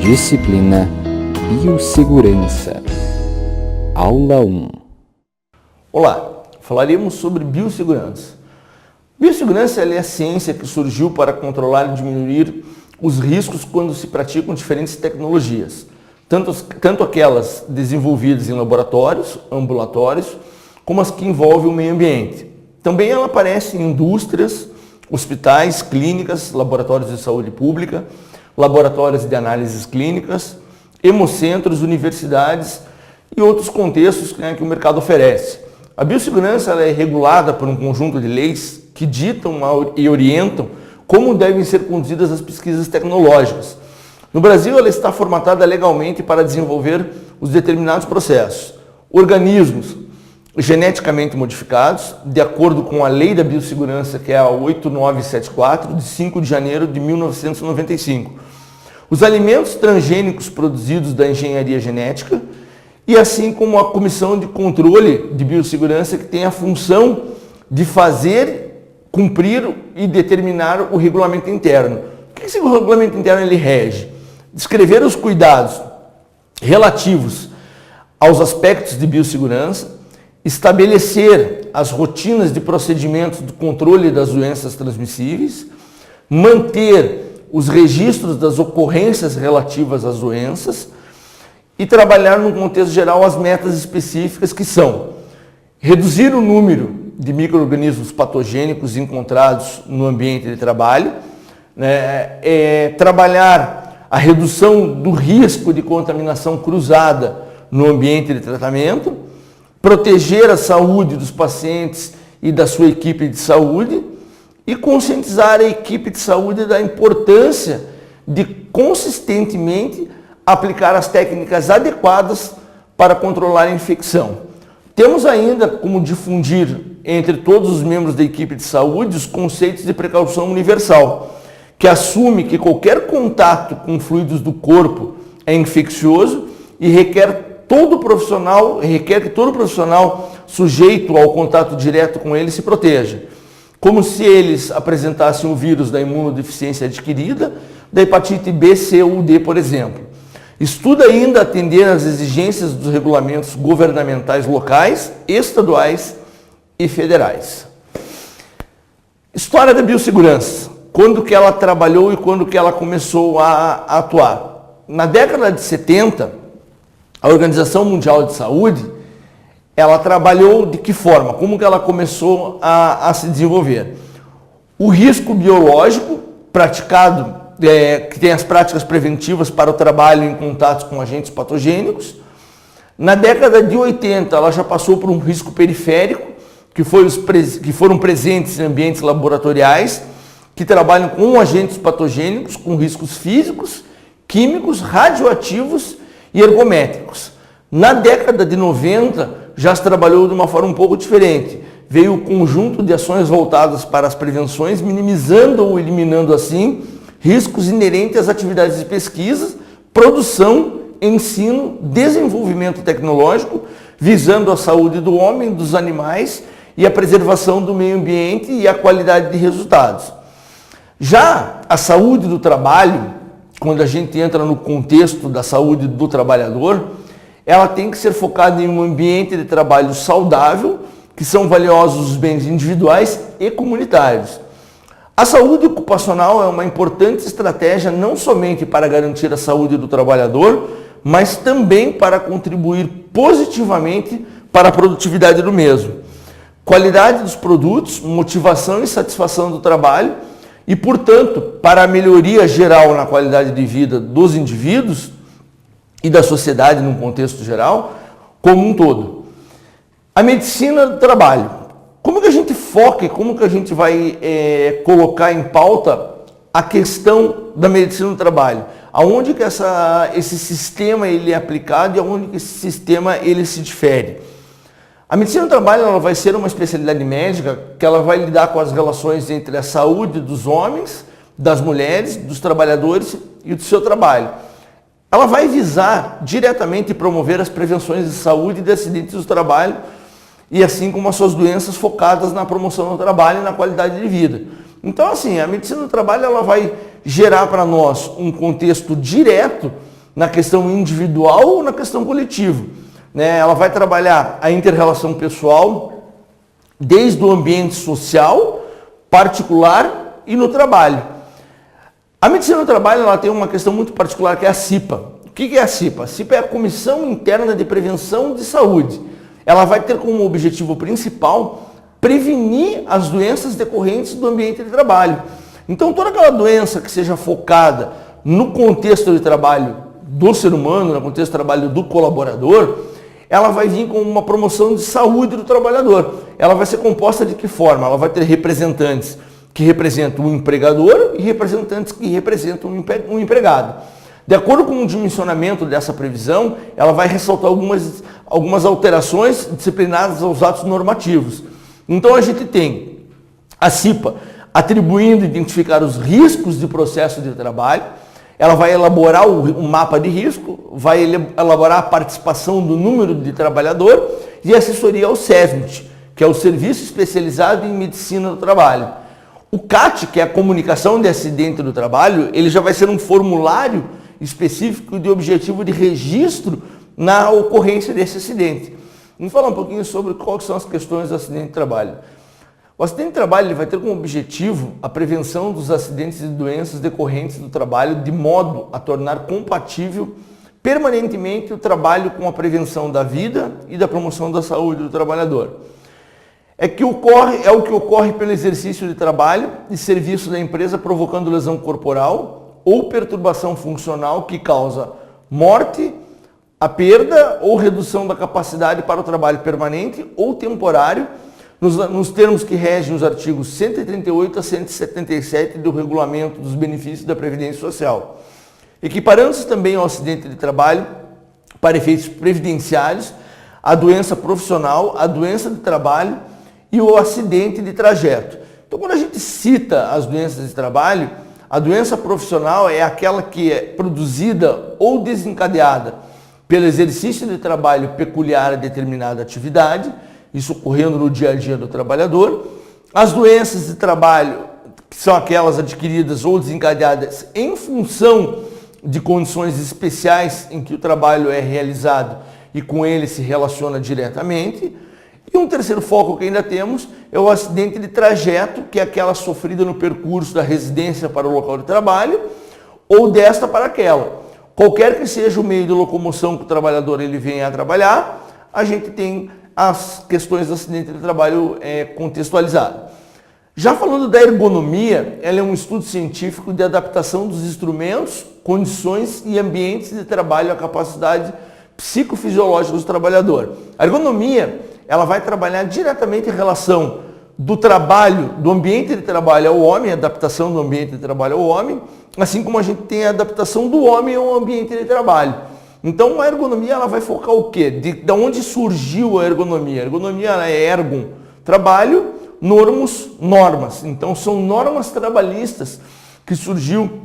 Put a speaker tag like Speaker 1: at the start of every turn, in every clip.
Speaker 1: Disciplina Biossegurança. Aula 1.
Speaker 2: Olá, falaremos sobre biossegurança. Biossegurança é a ciência que surgiu para controlar e diminuir os riscos quando se praticam diferentes tecnologias, tanto aquelas desenvolvidas em laboratórios, ambulatórios, como as que envolvem o meio ambiente. Também ela aparece em indústrias, hospitais, clínicas, laboratórios de saúde pública, laboratórios de análises clínicas, hemocentros, universidades e outros contextos que o mercado oferece. A biossegurança ela é regulada por um conjunto de leis que ditam e orientam como devem ser conduzidas as pesquisas tecnológicas. No Brasil, ela está formatada legalmente para desenvolver os determinados processos. Organismos geneticamente modificados, de acordo com a Lei da Biossegurança, que é a 8974, de 5 de janeiro de 1995. Os alimentos transgênicos produzidos da engenharia genética e assim como a Comissão de Controle de Biossegurança, que tem a função de fazer, cumprir e determinar o regulamento interno. O que esse regulamento interno ele rege? Descrever os cuidados relativos aos aspectos de biossegurança, estabelecer as rotinas de procedimentos do controle das doenças transmissíveis, manter os registros das ocorrências relativas às doenças e trabalhar no contexto geral as metas específicas que são reduzir o número de micro-organismos patogênicos encontrados no ambiente de trabalho, trabalhar a redução do risco de contaminação cruzada no ambiente de tratamento, proteger a saúde dos pacientes e da sua equipe de saúde e conscientizar a equipe de saúde da importância de consistentemente aplicar as técnicas adequadas para controlar a infecção. Temos ainda como difundir entre todos os membros da equipe de saúde os conceitos de precaução universal, que assume que qualquer contato com fluidos do corpo é infeccioso e requer que todo profissional sujeito ao contato direto com ele se proteja, como se eles apresentassem o vírus da imunodeficiência adquirida, da hepatite B, C ou D, por exemplo. Estuda ainda atender às exigências dos regulamentos governamentais locais, estaduais e federais. História da biossegurança. Quando que ela trabalhou e quando que ela começou a atuar? Na década de 70, a Organização Mundial de Saúde, ela trabalhou de que forma? Como que ela começou a se desenvolver? O risco biológico praticado, que tem as práticas preventivas para o trabalho em contatos com agentes patogênicos. Na década de 80, ela já passou por um risco periférico, que foram presentes em ambientes laboratoriais, que trabalham com agentes patogênicos, com riscos físicos, químicos, radioativos e ergométricos. Na década de 90, já se trabalhou de uma forma um pouco diferente. Veio o conjunto de ações voltadas para as prevenções, minimizando ou eliminando assim riscos inerentes às atividades de pesquisa, produção, ensino, desenvolvimento tecnológico, visando a saúde do homem, dos animais e a preservação do meio ambiente e a qualidade de resultados. Já a saúde do trabalho, quando a gente entra no contexto da saúde do trabalhador, ela tem que ser focada em um ambiente de trabalho saudável, que são valiosos os bens individuais e comunitários. A saúde ocupacional é uma importante estratégia não somente para garantir a saúde do trabalhador, mas também para contribuir positivamente para a produtividade do mesmo. Qualidade dos produtos, motivação e satisfação do trabalho e, portanto, para a melhoria geral na qualidade de vida dos indivíduos e da sociedade num contexto geral, como um todo. A medicina do trabalho. Como que a gente foca e como que a gente vai colocar em pauta a questão da medicina do trabalho? Aonde que esse sistema ele é aplicado e aonde que esse sistema ele se difere? A medicina do trabalho ela vai ser uma especialidade médica que ela vai lidar com as relações entre a saúde dos homens, das mulheres, dos trabalhadores e do seu trabalho. Ela vai visar diretamente promover as prevenções de saúde e de acidentes do trabalho e assim como as suas doenças focadas na promoção do trabalho e na qualidade de vida. Então, assim, a medicina do trabalho ela vai gerar para nós um contexto direto na questão individual ou na questão coletiva, né? Ela vai trabalhar a inter-relação pessoal, desde o ambiente social, particular e no trabalho. A medicina do trabalho ela tem uma questão muito particular que é a CIPA. O que é a CIPA? A CIPA é a Comissão Interna de Prevenção de Saúde. Ela vai ter como objetivo principal prevenir as doenças decorrentes do ambiente de trabalho. Então, toda aquela doença que seja focada no contexto de trabalho do ser humano, no contexto de trabalho do colaborador, ela vai vir com uma promoção de saúde do trabalhador. Ela vai ser composta de que forma? Ela vai ter representantes que representam o empregador e representantes que representam o empregado. De acordo com o dimensionamento dessa previsão, ela vai ressaltar algumas alterações disciplinadas aos atos normativos. Então a gente tem a CIPA atribuindo e identificar os riscos de processo de trabalho, ela vai elaborar o mapa de risco, vai elaborar a participação do número de trabalhador e assessoria ao SESMIT, que é o Serviço Especializado em Medicina do Trabalho. O CAT, que é a Comunicação de Acidente do Trabalho, ele já vai ser um formulário específico de objetivo de registro na ocorrência desse acidente. Vamos falar um pouquinho sobre quais são as questões do acidente de trabalho. O acidente de trabalho ele vai ter como objetivo a prevenção dos acidentes e doenças decorrentes do trabalho de modo a tornar compatível permanentemente o trabalho com a prevenção da vida e da promoção da saúde do trabalhador. É o que ocorre pelo exercício de trabalho e serviço da empresa provocando lesão corporal ou perturbação funcional que causa morte, a perda ou redução da capacidade para o trabalho permanente ou temporário, nos termos que regem os artigos 138 a 177 do Regulamento dos Benefícios da Previdência Social. Equiparando-se também ao acidente de trabalho, para efeitos previdenciários, a doença profissional, a doença de trabalho e o acidente de trajeto. Então, quando a gente cita as doenças de trabalho, a doença profissional é aquela que é produzida ou desencadeada pelo exercício de trabalho peculiar a determinada atividade, isso ocorrendo no dia a dia do trabalhador. As doenças de trabalho, que são aquelas adquiridas ou desencadeadas em função de condições especiais em que o trabalho é realizado e com ele se relaciona diretamente. E um terceiro foco que ainda temos é o acidente de trajeto, que é aquela sofrida no percurso da residência para o local de trabalho ou desta para aquela. Qualquer que seja o meio de locomoção que o trabalhador ele venha a trabalhar, a gente tem as questões do acidente de trabalho contextualizado. Já falando da ergonomia, ela é um estudo científico de adaptação dos instrumentos, condições e ambientes de trabalho à capacidade psicofisiológica do trabalhador. A ergonomia, ela vai trabalhar diretamente em relação do trabalho, do ambiente de trabalho ao homem, a adaptação do ambiente de trabalho ao homem, assim como a gente tem a adaptação do homem ao ambiente de trabalho. Então a ergonomia ela vai focar o quê? De onde surgiu a ergonomia? A ergonomia ela é ergon, trabalho, normos, normas. Então são normas trabalhistas que surgiu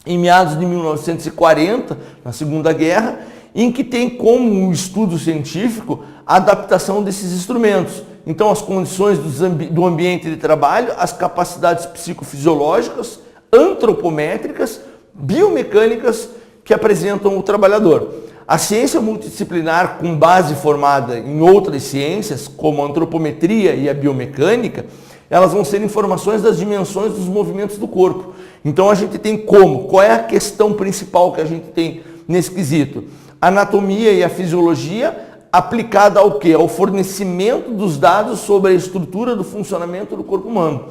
Speaker 2: em meados de 1940, na Segunda Guerra, em que tem como um estudo científico a adaptação desses instrumentos. Então as condições do ambiente de trabalho, as capacidades psicofisiológicas, antropométricas, biomecânicas que apresentam o trabalhador. A ciência multidisciplinar com base formada em outras ciências, como a antropometria e a biomecânica, elas vão ser informações das dimensões dos movimentos do corpo. Então a gente tem qual é a questão principal que a gente tem nesse quesito? A anatomia e a fisiologia aplicada ao quê? Ao fornecimento dos dados sobre a estrutura do funcionamento do corpo humano.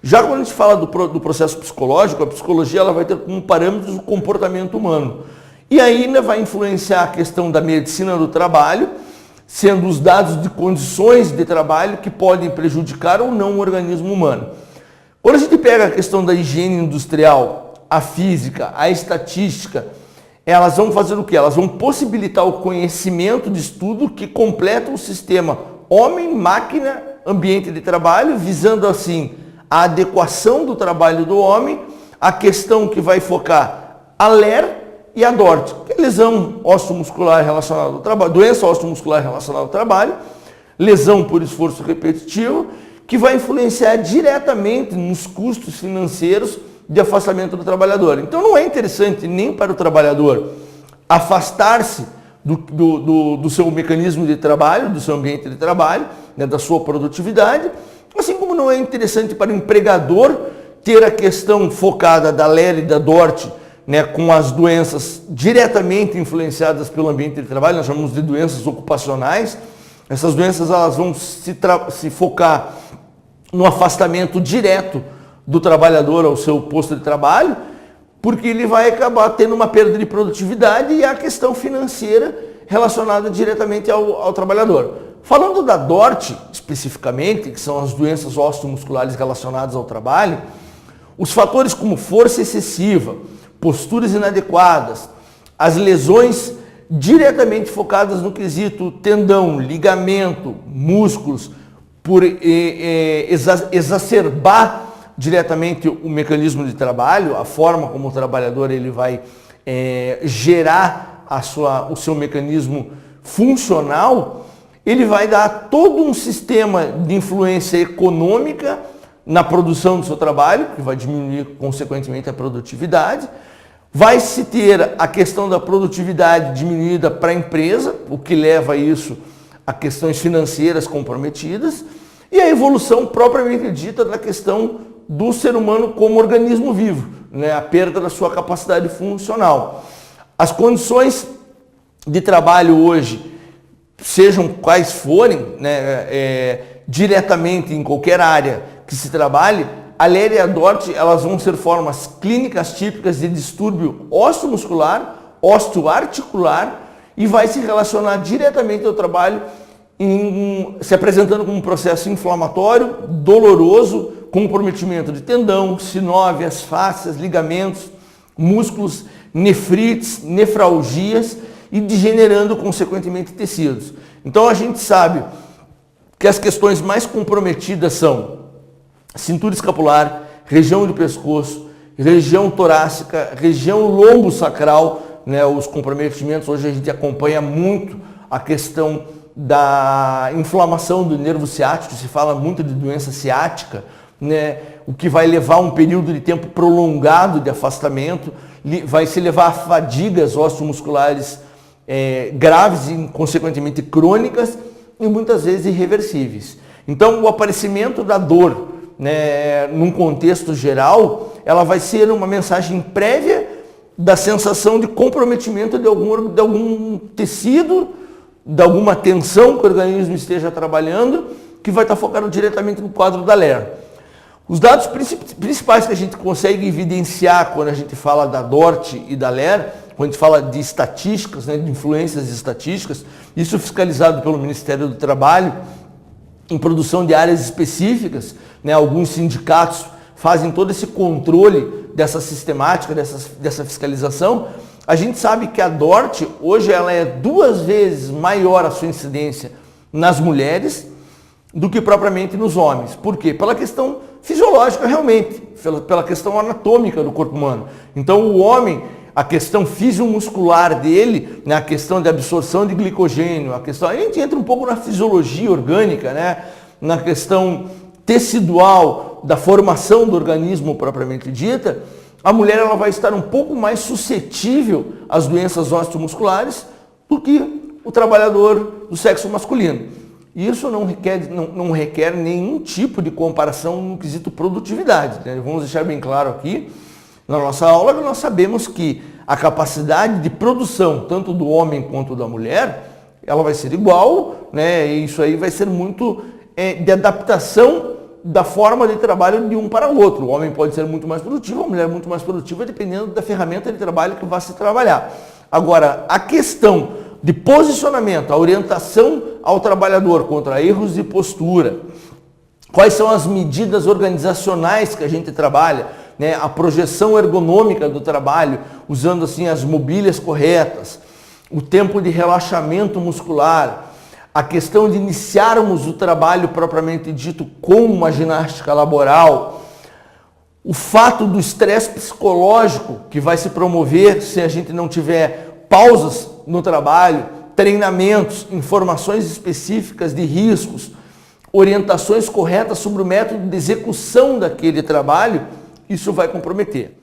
Speaker 2: Já quando a gente fala do processo psicológico, a psicologia ela vai ter como parâmetros o comportamento humano. E ainda vai influenciar a questão da medicina do trabalho, sendo os dados de condições de trabalho que podem prejudicar ou não o organismo humano. Quando a gente pega a questão da higiene industrial, a física, a estatística, elas vão fazer o quê? Elas vão possibilitar o conhecimento de estudo que completa o sistema homem-máquina, ambiente de trabalho, visando assim a adequação do trabalho do homem, a questão que vai focar a LER e a DORT, que é lesão osteomuscular relacionada ao trabalho, doença osteomuscular relacionada ao trabalho, lesão por esforço repetitivo, que vai influenciar diretamente nos custos financeiros de afastamento do trabalhador. Então não é interessante nem para o trabalhador afastar-se do seu mecanismo de trabalho, do seu ambiente de trabalho, né, da sua produtividade, assim como não é interessante para o empregador ter a questão focada da LER e da DORT, né, com as doenças diretamente influenciadas pelo ambiente de trabalho, nós chamamos de doenças ocupacionais. Essas doenças elas vão se focar no afastamento direto do trabalhador ao seu posto de trabalho, porque ele vai acabar tendo uma perda de produtividade e a questão financeira relacionada diretamente ao trabalhador. Falando da DORT, especificamente, que são as doenças osteomusculares relacionadas ao trabalho, os fatores como força excessiva, posturas inadequadas, as lesões diretamente focadas no quesito tendão, ligamento, músculos, por exacerbar diretamente o mecanismo de trabalho, a forma como o trabalhador ele vai gerar o seu mecanismo funcional, ele vai dar todo um sistema de influência econômica na produção do seu trabalho, que vai diminuir consequentemente a produtividade. Vai se ter a questão da produtividade diminuída para a empresa, o que leva isso a questões financeiras comprometidas, e a evolução propriamente dita da questão do ser humano como organismo vivo, né? A perda da sua capacidade funcional. As condições de trabalho hoje, sejam quais forem, né, diretamente em qualquer área que se trabalhe, a LER e a DORT elas vão ser formas clínicas típicas de distúrbio osteomuscular, osteoarticular e vai se relacionar diretamente ao trabalho se apresentando como um processo inflamatório, doloroso, comprometimento de tendão, sinóvias, fáscias, ligamentos, músculos, nefrites, nefralgias e degenerando consequentemente tecidos. Então a gente sabe que as questões mais comprometidas são cintura escapular, região do pescoço, região torácica, região lombo-sacral, né? Os comprometimentos, hoje a gente acompanha muito a questão da inflamação do nervo ciático, se fala muito de doença ciática, né? O que vai levar um período de tempo prolongado de afastamento, vai se levar a fadigas osteomusculares graves e consequentemente crônicas e muitas vezes irreversíveis. Então o aparecimento da dor, né, num contexto geral, ela vai ser uma mensagem prévia da sensação de comprometimento de algum tecido, de alguma tensão que o organismo esteja trabalhando, que vai estar focado diretamente no quadro da LER. Os dados principais que a gente consegue evidenciar quando a gente fala da DORT e da LER, quando a gente fala de estatísticas, né, de influências estatísticas, isso fiscalizado pelo Ministério do Trabalho, em produção de áreas específicas, né, alguns sindicatos fazem todo esse controle dessa sistemática, dessa fiscalização. A gente sabe que a DORT, hoje, ela é 2 vezes maior a sua incidência nas mulheres do que propriamente nos homens. Por quê? Pela questão fisiológica, realmente, pela questão anatômica do corpo humano. Então, o homem, a questão fisiomuscular dele, né, a questão de absorção de glicogênio, a gente entra um pouco na fisiologia orgânica, né, na questão tecidual da formação do organismo propriamente dita. A mulher ela vai estar um pouco mais suscetível às doenças osteomusculares do que o trabalhador do sexo masculino. Isso não requer nenhum tipo de comparação no quesito produtividade, né? Vamos deixar bem claro aqui, na nossa aula, que nós sabemos que a capacidade de produção, tanto do homem quanto da mulher, ela vai ser igual, né? E isso aí vai ser muito de adaptação da forma de trabalho de um para o outro. O homem pode ser muito mais produtivo, a mulher muito mais produtiva, dependendo da ferramenta de trabalho que vai se trabalhar. Agora, a questão de posicionamento, a orientação ao trabalhador contra erros de postura, quais são as medidas organizacionais que a gente trabalha, né? A projeção ergonômica do trabalho, usando assim as mobílias corretas, o tempo de relaxamento muscular, a questão de iniciarmos o trabalho propriamente dito com uma ginástica laboral, o fato do estresse psicológico que vai se promover se a gente não tiver pausas no trabalho, treinamentos, informações específicas de riscos, orientações corretas sobre o método de execução daquele trabalho, isso vai comprometer.